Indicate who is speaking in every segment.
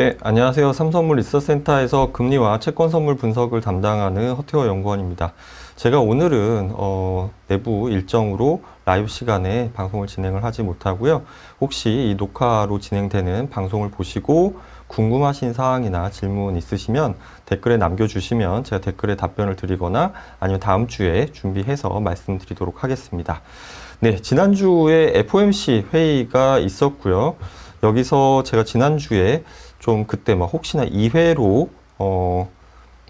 Speaker 1: 네, 안녕하세요. 삼성물 리서치센터에서 금리와 채권 선물 분석을 담당하는 허태호 연구원입니다. 제가 오늘은 내부 일정으로 라이브 시간에 방송을 진행을 하지 못하고요. 혹시 이 녹화로 진행되는 방송을 보시고 궁금하신 사항이나 질문 있으시면 댓글에 남겨주시면 제가 댓글에 답변을 드리거나 아니면 다음 주에 준비해서 말씀드리도록 하겠습니다. 네, 지난주에 FOMC 회의가 있었고요. 여기서 제가 지난주에 좀 그때 막 혹시나 2회로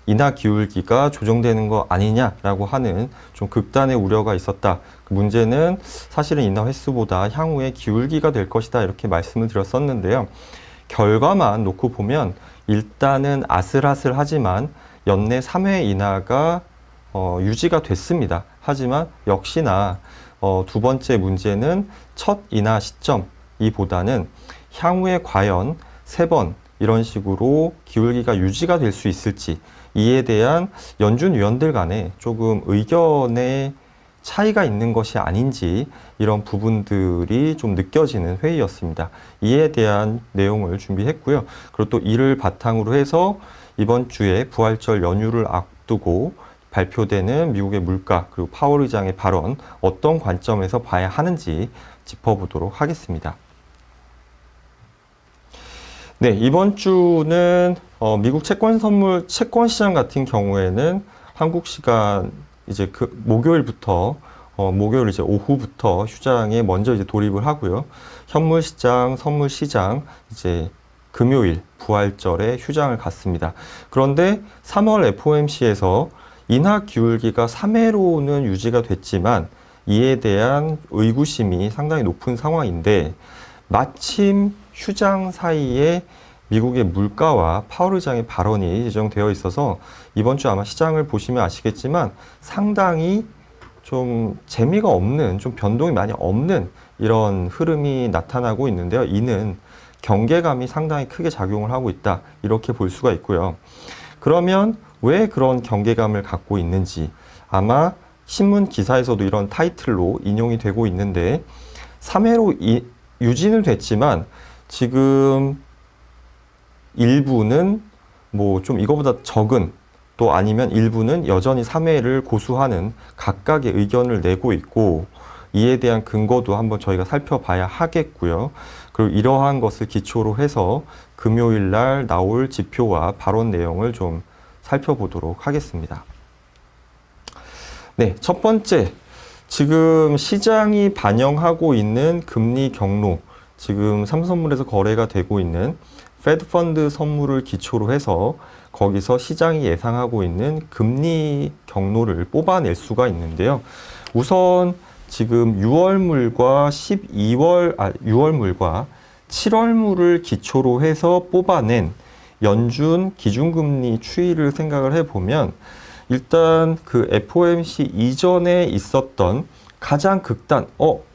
Speaker 1: 인하 기울기가 조정되는 거 아니냐라고 하는 좀 극단의 우려가 있었다. 그 문제는 사실은 인하 횟수보다 향후에 기울기가 될 것이다. 이렇게 말씀을 드렸었는데요. 결과만 놓고 보면 일단은 아슬아슬하지만 연내 3회 인하가 유지가 됐습니다. 하지만 역시나 두 번째 문제는 첫 인하 시점이보다는 향후에 과연 3번 이런 식으로 기울기가 유지가 될 수 있을지 이에 대한 연준 위원들 간에 조금 의견의 차이가 있는 것이 아닌지 이런 부분들이 좀 느껴지는 회의였습니다. 이에 대한 내용을 준비했고요. 그리고 또 이를 바탕으로 해서 이번 주에 부활절 연휴를 앞두고 발표되는 미국의 물가 그리고 파월 의장의 발언 어떤 관점에서 봐야 하는지 짚어보도록 하겠습니다. 네, 이번 주는 미국 채권 시장 같은 경우에는 한국 시간 이제 목요일부터 목요일 이제 오후부터 휴장에 먼저 이제 돌입을 하고요. 현물 시장, 선물 시장 이제 금요일 부활절에 휴장을 갔습니다. 그런데 3월 FOMC에서 인하 기울기가 3회로는 유지가 됐지만 이에 대한 의구심이 상당히 높은 상황인데 마침 휴장 사이에 미국의 물가와 파월 의장의 발언이 예정되어 있어서 이번 주 아마 시장을 보시면 아시겠지만 상당히 좀 재미가 없는, 좀 변동이 많이 없는 이런 흐름이 나타나고 있는데요. 이는 경계감이 상당히 크게 작용을 하고 있다. 이렇게 볼 수가 있고요. 그러면 왜 그런 경계감을 갖고 있는지 아마 신문 기사에서도 이런 타이틀로 인용이 되고 있는데 3회로 유지는 됐지만 지금 일부는 뭐 좀 이거보다 적은 또 아니면 일부는 여전히 3회를 고수하는 각각의 의견을 내고 있고 이에 대한 근거도 한번 저희가 살펴봐야 하겠고요. 그리고 이러한 것을 기초로 해서 금요일 날 나올 지표와 발언 내용을 좀 살펴보도록 하겠습니다. 네, 첫 번째, 지금 시장이 반영하고 있는 금리 경로, 지금 삼성물에서 거래가 되고 있는 페드 펀드 선물을 기초로 해서 거기서 시장이 예상하고 있는 금리 경로를 뽑아낼 수가 있는데요. 우선 지금 6월물과 6월물과 7월물을 기초로 해서 뽑아낸 연준 기준금리 추이를 생각을 해보면 일단 그 FOMC 이전에 있었던 가장 극단,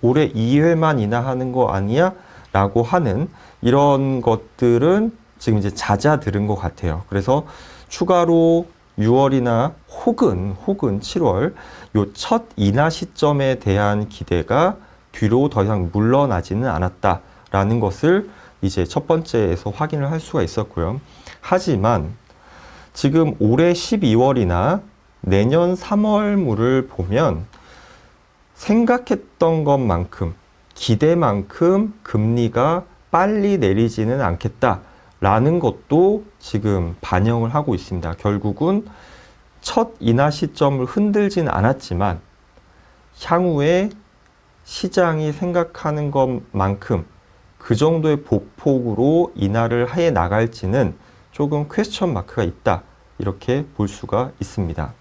Speaker 1: 올해 2회만 인하하는 거 아니야? 라고 하는 이런 것들은 지금 이제 잦아들은 것 같아요. 그래서 추가로 6월이나 혹은 7월 요 첫 인하 시점에 대한 기대가 뒤로 더 이상 물러나지는 않았다라는 것을 이제 첫 번째에서 확인을 할 수가 있었고요. 하지만 지금 올해 12월이나 내년 3월물을 보면 생각했던 것만큼 기대만큼 금리가 빨리 내리지는 않겠다라는 것도 지금 반영을 하고 있습니다. 결국은 첫 인하 시점을 흔들지는 않았지만 향후에 시장이 생각하는 것만큼 그 정도의 복폭으로 인하를 해 나갈지는 조금 퀘스천 마크가 있다. 이렇게 볼 수가 있습니다.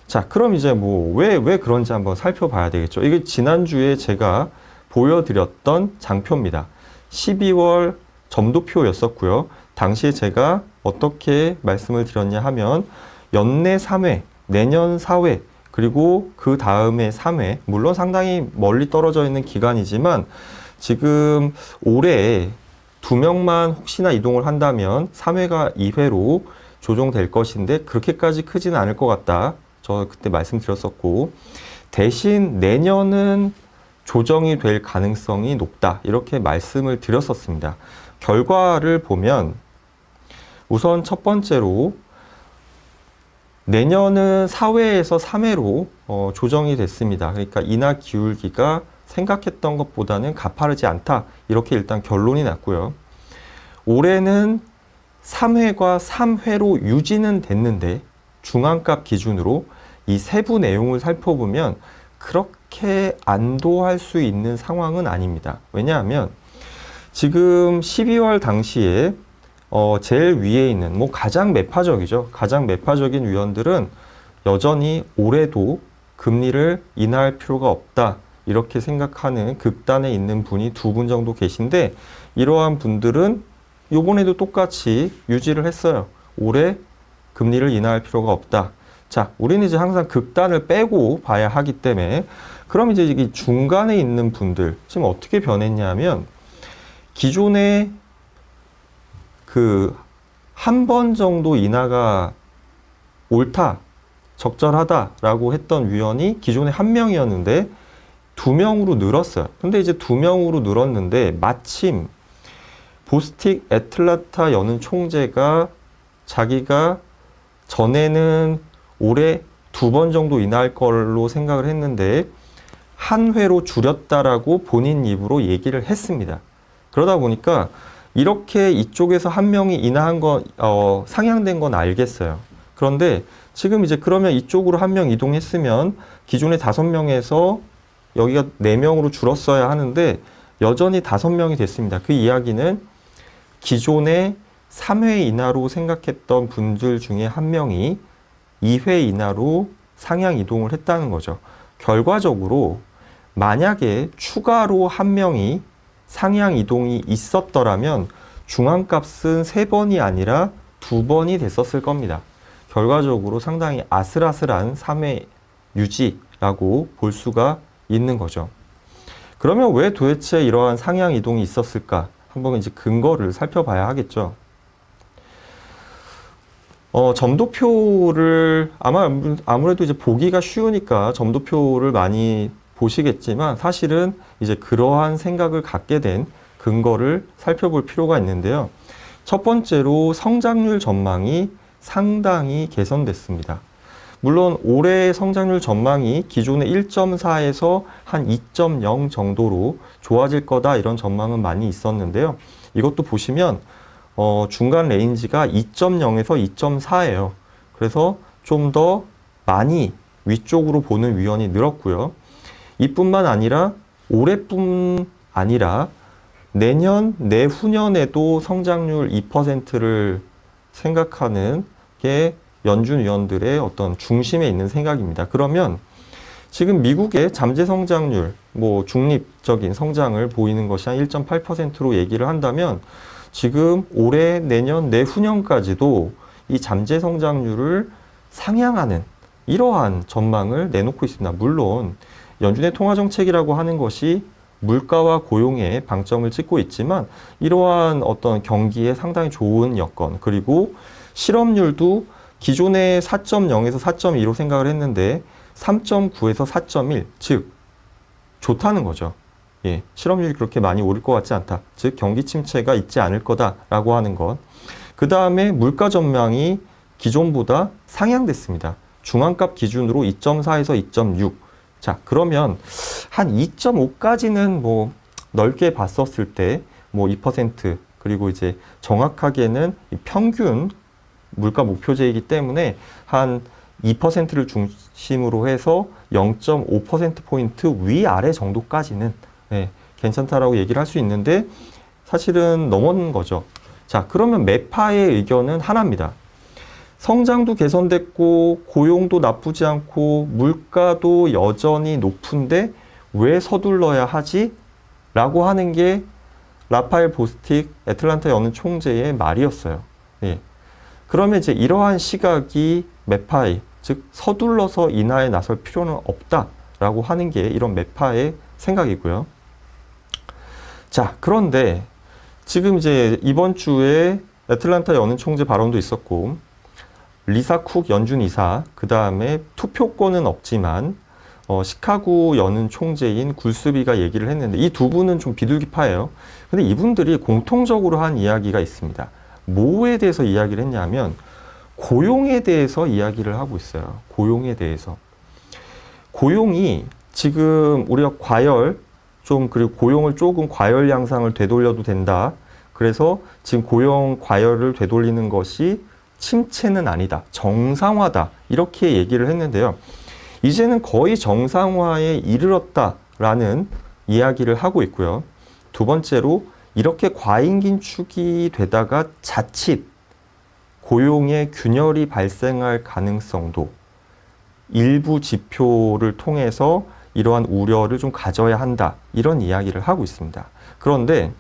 Speaker 1: 자, 그럼 이제 왜 그런지 한번 살펴봐야 되겠죠. 이게 지난주에 제가 보여드렸던 장표입니다. 12월 점도표였었고요. 당시에 제가 어떻게 말씀을 드렸냐 하면 연내 3회, 내년 4회, 그리고 그 다음에 3회, 물론 상당히 멀리 떨어져 있는 기간이지만 지금 올해 2명만 혹시나 이동을 한다면 3회가 2회로 조정될 것인데 그렇게까지 크지는 않을 것 같다. 저 그때 말씀드렸었고 대신 내년은 조정이 될 가능성이 높다. 이렇게 말씀을 드렸었습니다. 결과를 보면 우선 첫 번째로 내년은 4회에서 3회로 조정이 됐습니다. 그러니까 인하 기울기가 생각했던 것보다는 가파르지 않다. 이렇게 일단 결론이 났고요. 올해는 3회과 3회로 유지는 됐는데 중앙값 기준으로 이 세부 내용을 살펴보면 그렇게 안도할 수 있는 상황은 아닙니다. 왜냐하면 지금 12월 당시에 제일 위에 있는 가장 매파적이죠. 가장 매파적인 위원들은 여전히 올해도 금리를 인하할 필요가 없다. 이렇게 생각하는 극단에 있는 분이 2분 정도 계신데 이러한 분들은 요번에도 똑같이 유지를 했어요. 올해 금리를 인하할 필요가 없다. 자, 우리는 이제 항상 극단을 빼고 봐야 하기 때문에 그럼 이제 이 중간에 있는 분들 지금 어떻게 변했냐면 기존에 그 한 번 정도 인하가 옳다, 적절하다라고 했던 위원이 기존에 1명이었는데 2명으로 늘었어요. 근데 이제 2명으로 늘었는데 마침 보스틱 애틀란타 여는 총재가 자기가 전에는 올해 2번 정도 인하할 걸로 생각을 했는데 한 회로 줄였다라고 본인 입으로 얘기를 했습니다. 그러다 보니까 이렇게 이쪽에서 1명이 인하한 건 상향된 건 알겠어요. 그런데 지금 이제 그러면 이쪽으로 1명 이동했으면 기존에 5명에서 여기가 4명으로 줄었어야 하는데 여전히 5명이 됐습니다. 그 이야기는 기존에 3회 인하로 생각했던 분들 중에 1명이 2회 인하로 상향 이동을 했다는 거죠. 결과적으로 만약에 추가로 1명이 상향 이동이 있었더라면 중앙값은 3번이 아니라 2번이 됐었을 겁니다. 결과적으로 상당히 아슬아슬한 3회 유지라고 볼 수가 있는 거죠. 그러면 왜 도대체 이러한 상향 이동이 있었을까? 한번 이제 근거를 살펴봐야 하겠죠. 점도표를 아무래도 이제 보기가 쉬우니까 점도표를 많이 보시겠지만 사실은 이제 그러한 생각을 갖게 된 근거를 살펴볼 필요가 있는데요. 첫 번째로 성장률 전망이 상당히 개선됐습니다. 물론 올해의 성장률 전망이 기존의 1.4에서 한 2.0 정도로 좋아질 거다 이런 전망은 많이 있었는데요. 이것도 보시면 중간 레인지가 2.0에서 2.4예요. 그래서 좀 더 많이 위쪽으로 보는 위원이 늘었고요. 이뿐만 아니라 올해뿐 아니라 내년, 내후년에도 성장률 2%를 생각하는 게 연준 위원들의 어떤 중심에 있는 생각입니다. 그러면 지금 미국의 잠재 성장률, 중립적인 성장을 보이는 것이 한 1.8%로 얘기를 한다면 지금 올해, 내년, 내후년까지도 이 잠재 성장률을 상향하는 이러한 전망을 내놓고 있습니다. 물론 연준의 통화정책이라고 하는 것이 물가와 고용에 방점을 찍고 있지만 이러한 어떤 경기에 상당히 좋은 여건, 그리고 실업률도 기존에 4.0에서 4.2로 생각을 했는데 3.9에서 4.1, 즉 좋다는 거죠. 예, 실업률이 그렇게 많이 오를 것 같지 않다. 즉 경기 침체가 있지 않을 거다라고 하는 것. 그 다음에 물가 전망이 기존보다 상향됐습니다. 중앙값 기준으로 2.4에서 2.6. 자, 그러면 한 2.5까지는 넓게 봤었을 때 2% 그리고 이제 정확하게는 평균 물가 목표제이기 때문에 한 2%를 중심으로 해서 0.5%포인트 위아래 정도까지는 괜찮다라고 얘기를 할 수 있는데 사실은 넘은 거죠. 자, 그러면 매파의 의견은 하나입니다. 성장도 개선됐고 고용도 나쁘지 않고 물가도 여전히 높은데 왜 서둘러야 하지? 라고 하는 게 라파엘 보스틱 애틀란타 여는 총재의 말이었어요. 예. 그러면 이제 이러한 시각이 매파의, 즉 서둘러서 인하에 나설 필요는 없다라고 하는 게 이런 매파의 생각이고요. 자, 그런데 지금 이제 이번 주에 애틀란타 여는 총재 발언도 있었고 리사 쿡 연준 이사, 그 다음에 투표권은 없지만 시카고 연은 총재인 굴스비가 얘기를 했는데, 이 두 분은 좀 비둘기파예요. 근데 이분들이 공통적으로 한 이야기가 있습니다. 뭐에 대해서 이야기를 했냐면 고용에 대해서 이야기를 하고 있어요. 고용에 대해서. 고용이 지금 우리가 그리고 고용을 조금 과열 양상을 되돌려도 된다. 그래서 지금 고용 과열을 되돌리는 것이 침체는 아니다. 정상화다. 이렇게 얘기를 했는데요. 이제는 거의 정상화에 이르렀다라는 이야기를 하고 있고요. 두 번째로 이렇게 과잉 긴축이 되다가 자칫 고용의 균열이 발생할 가능성도 일부 지표를 통해서 이러한 우려를 좀 가져야 한다. 이런 이야기를 하고 있습니다. 그런데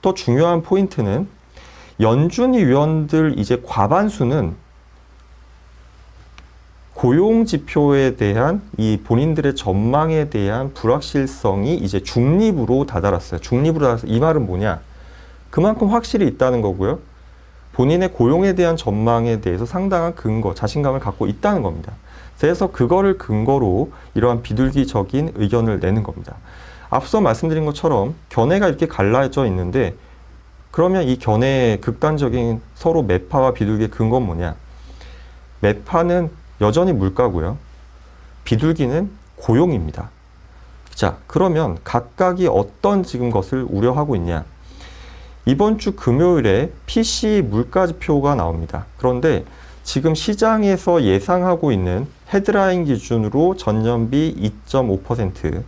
Speaker 1: 더 중요한 포인트는 연준위 위원들 이제 과반수는 고용 지표에 대한 이 본인들의 전망에 대한 불확실성이 이제 중립으로 다다랐어요. 중립으로 다다라서 이 말은 뭐냐? 그만큼 확실히 있다는 거고요. 본인의 고용에 대한 전망에 대해서 상당한 근거, 자신감을 갖고 있다는 겁니다. 그래서 그거를 근거로 이러한 비둘기적인 의견을 내는 겁니다. 앞서 말씀드린 것처럼 견해가 이렇게 갈라져 있는데, 그러면 이 견해의 극단적인 서로 매파와 비둘기의 근거는 뭐냐? 매파는 여전히 물가고요. 비둘기는 고용입니다. 자, 그러면 각각이 어떤 지금 것을 우려하고 있냐? 이번 주 금요일에 PCE 물가 지표가 나옵니다. 그런데 지금 시장에서 예상하고 있는 헤드라인 기준으로 전년비 2.5%,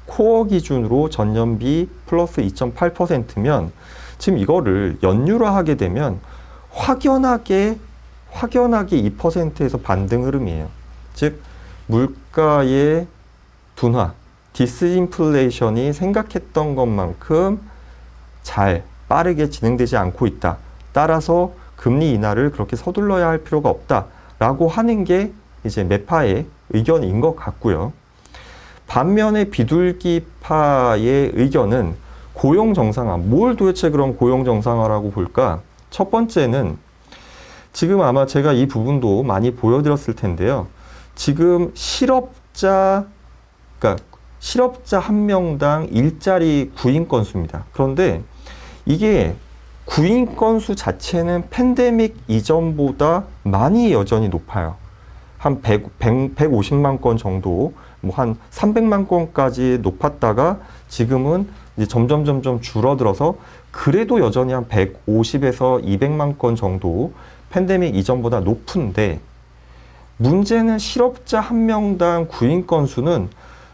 Speaker 1: 코어 기준으로 전년비 플러스 2.8%면 지금 이거를 연율화하게 되면 확연하게 2%에서 반등 흐름이에요. 즉 물가의 둔화, 디스인플레이션이 생각했던 것만큼 잘 빠르게 진행되지 않고 있다. 따라서 금리 인하를 그렇게 서둘러야 할 필요가 없다라고 하는 게 이제 매파의 의견인 것 같고요. 반면에 비둘기파의 의견은 고용 정상화. 뭘 도대체 그럼 고용 정상화라고 볼까? 첫 번째는 지금 아마 제가 이 부분도 많이 보여드렸을 텐데요. 지금 실업자 한 명당 일자리 구인 건수입니다. 그런데 이게 구인 건수 자체는 팬데믹 이전보다 많이 여전히 높아요. 한 150만 건 정도, 뭐 한 300만 건까지 높았다가 지금은 이제 점점 줄어들어서 그래도 여전히 한 150에서 200만 건 정도 팬데믹 이전보다 높은데, 문제는 실업자 한 명당 구인 건수는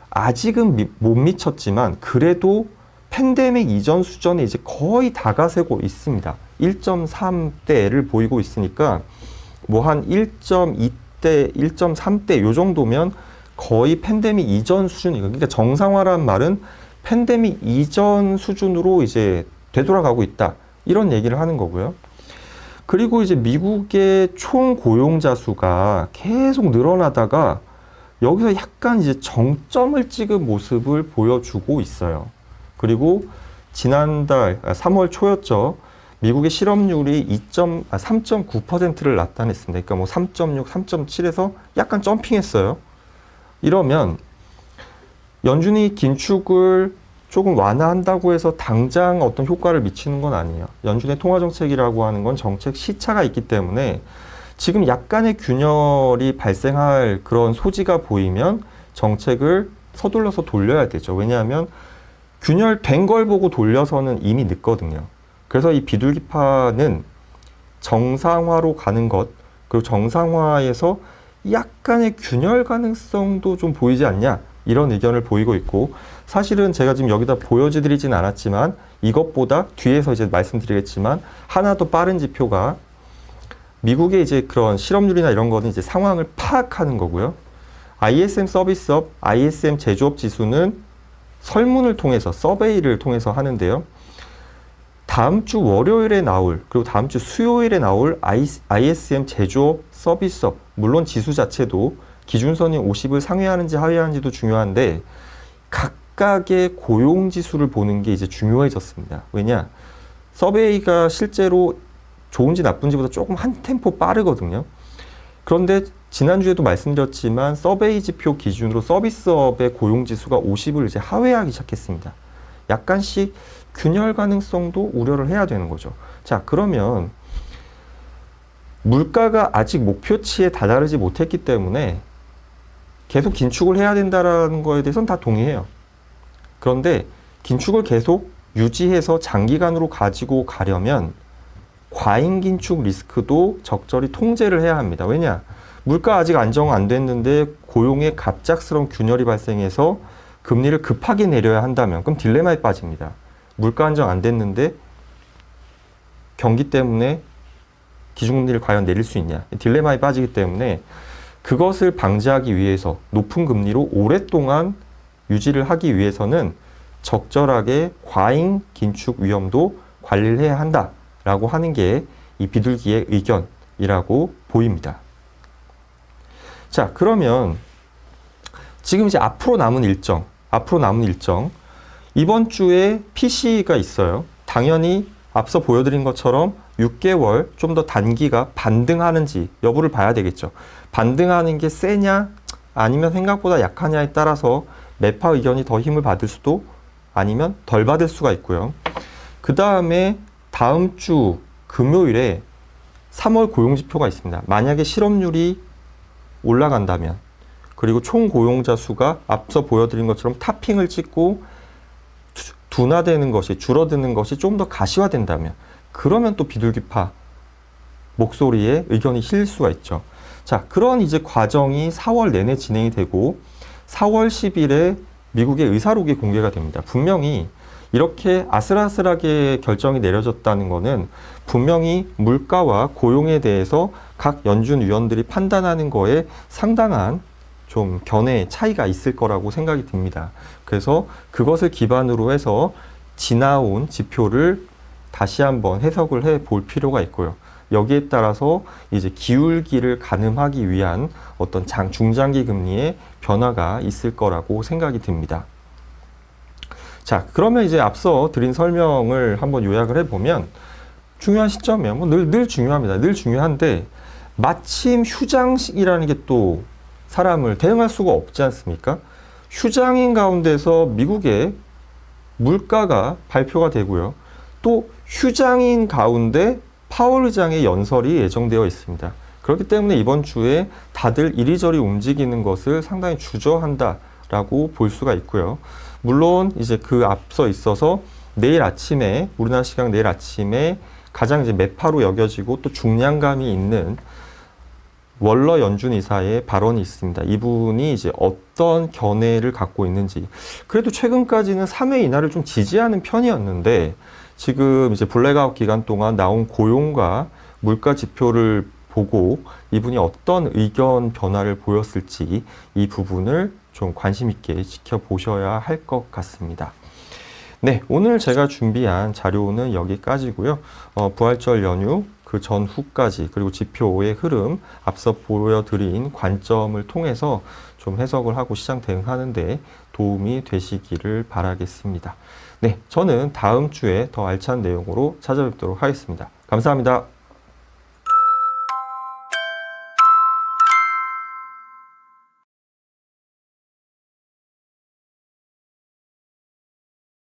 Speaker 1: 아직은 못 미쳤지만 그래도 팬데믹 이전 수준에 이제 거의 다가서고 있습니다. 1.3대를 보이고 있으니까 뭐 한 1.2대, 1.3대 요 정도면 거의 팬데믹 이전 수준이고, 그러니까 정상화란 말은 팬데믹 이전 수준으로 이제 되돌아가고 있다. 이런 얘기를 하는 거고요. 그리고 이제 미국의 총 고용자 수가 계속 늘어나다가 여기서 약간 이제 정점을 찍은 모습을 보여주고 있어요. 그리고 지난달 3월 초였죠. 미국의 실업률이 3.9%를 나타냈습니다. 그러니까 뭐 3.6, 3.7에서 약간 점핑했어요. 이러면 연준이 긴축을 조금 완화한다고 해서 당장 어떤 효과를 미치는 건 아니에요. 연준의 통화정책이라고 하는 건 정책 시차가 있기 때문에 지금 약간의 균열이 발생할 그런 소지가 보이면 정책을 서둘러서 돌려야 되죠. 왜냐하면 균열된 걸 보고 돌려서는 이미 늦거든요. 그래서 이 비둘기파는 정상화로 가는 것, 그리고 정상화에서 약간의 균열 가능성도 좀 보이지 않냐, 이런 의견을 보이고 있고, 사실은 제가 지금 여기다 보여드리진 않았지만 이것보다 뒤에서 이제 말씀드리겠지만 하나 더 빠른 지표가 미국의 이제 그런 실업률이나 이런 거는 이제 상황을 파악하는 거고요. ISM 서비스업, ISM 제조업 지수는 설문을 통해서, 서베이를 통해서 하는데요. 다음 주 월요일에 나올, 그리고 다음 주 수요일에 나올 ISM 제조업 서비스업, 물론 지수 자체도 기준선이 50을 상회하는지 하회하는지도 중요한데 각각의 고용 지수를 보는 게 이제 중요해졌습니다. 왜냐? 서베이가 실제로 좋은지 나쁜지보다 조금 한 템포 빠르거든요. 그런데 지난주에도 말씀드렸지만 서베이 지표 기준으로 서비스업의 고용지수가 50을 이제 하회하기 시작했습니다. 약간씩 균열 가능성도 우려를 해야 되는 거죠. 자, 그러면 물가가 아직 목표치에 다다르지 못했기 때문에 계속 긴축을 해야 된다는 거에 대해서는 다 동의해요. 그런데 긴축을 계속 유지해서 장기간으로 가지고 가려면 과잉 긴축 리스크도 적절히 통제를 해야 합니다. 왜냐? 물가 아직 안정 안 됐는데 고용에 갑작스러운 균열이 발생해서 금리를 급하게 내려야 한다면 그럼 딜레마에 빠집니다. 물가 안정 안 됐는데 경기 때문에 기준금리를 과연 내릴 수 있냐? 딜레마에 빠지기 때문에 그것을 방지하기 위해서 높은 금리로 오랫동안 유지를 하기 위해서는 적절하게 과잉 긴축 위험도 관리를 해야 한다라고 하는 게 이 비둘기의 의견이라고 보입니다. 자, 그러면 지금 이제 앞으로 남은 일정, 이번 주에 PC가 있어요. 당연히 앞서 보여드린 것처럼 6개월 좀 더 단기가 반등하는지 여부를 봐야 되겠죠. 반등하는 게 세냐 아니면 생각보다 약하냐에 따라서 매파 의견이 더 힘을 받을 수도 아니면 덜 받을 수가 있고요. 그 다음에 다음 주 금요일에 3월 고용지표가 있습니다. 만약에 실업률이 올라간다면 그리고 총 고용자 수가 앞서 보여드린 것처럼 탑핑을 찍고 둔화되는 것이 줄어드는 것이 좀 더 가시화된다면 그러면 또 비둘기파 목소리에 의견이 실릴 수가 있죠. 자, 그런 이제 과정이 4월 내내 진행이 되고 4월 10일에 미국의 의사록이 공개가 됩니다. 분명히 이렇게 아슬아슬하게 결정이 내려졌다는 것은 분명히 물가와 고용에 대해서 각 연준 위원들이 판단하는 거에 상당한 좀 견해의 차이가 있을 거라고 생각이 듭니다. 그래서 그것을 기반으로 해서 지나온 지표를 다시 한번 해석을 해 볼 필요가 있고요. 여기에 따라서 이제 기울기를 가늠하기 위한 어떤 중장기 금리의 변화가 있을 거라고 생각이 듭니다. 자, 그러면 이제 앞서 드린 설명을 한번 요약을 해보면 중요한 시점이에요. 뭐 늘 중요합니다. 늘 중요한데 마침 휴장이라는 게 또 사람을 대응할 수가 없지 않습니까? 휴장인 가운데서 미국의 물가가 발표가 되고요. 또 휴장인 가운데 파월 의장의 연설이 예정되어 있습니다. 그렇기 때문에 이번 주에 다들 이리저리 움직이는 것을 상당히 주저한다라고 볼 수가 있고요. 물론 이제 그 앞서 있어서 내일 아침에 우리나라 시간 내일 아침에 가장 이제 매파로 여겨지고 또 중량감이 있는 월러 연준 이사의 발언이 있습니다. 이분이 이제 어떤 견해를 갖고 있는지. 그래도 최근까지는 3회 인하를 좀 지지하는 편이었는데 지금 이제 블랙아웃 기간 동안 나온 고용과 물가 지표를 보고 이분이 어떤 의견 변화를 보였을지 이 부분을 좀 관심 있게 지켜보셔야 할 것 같습니다. 네, 오늘 제가 준비한 자료는 여기까지고요. 부활절 연휴 그 전후까지 그리고 지표의 흐름 앞서 보여드린 관점을 통해서 좀 해석을 하고 시장 대응하는 데 도움이 되시기를 바라겠습니다. 네, 저는 다음 주에 더 알찬 내용으로 찾아뵙도록 하겠습니다. 감사합니다.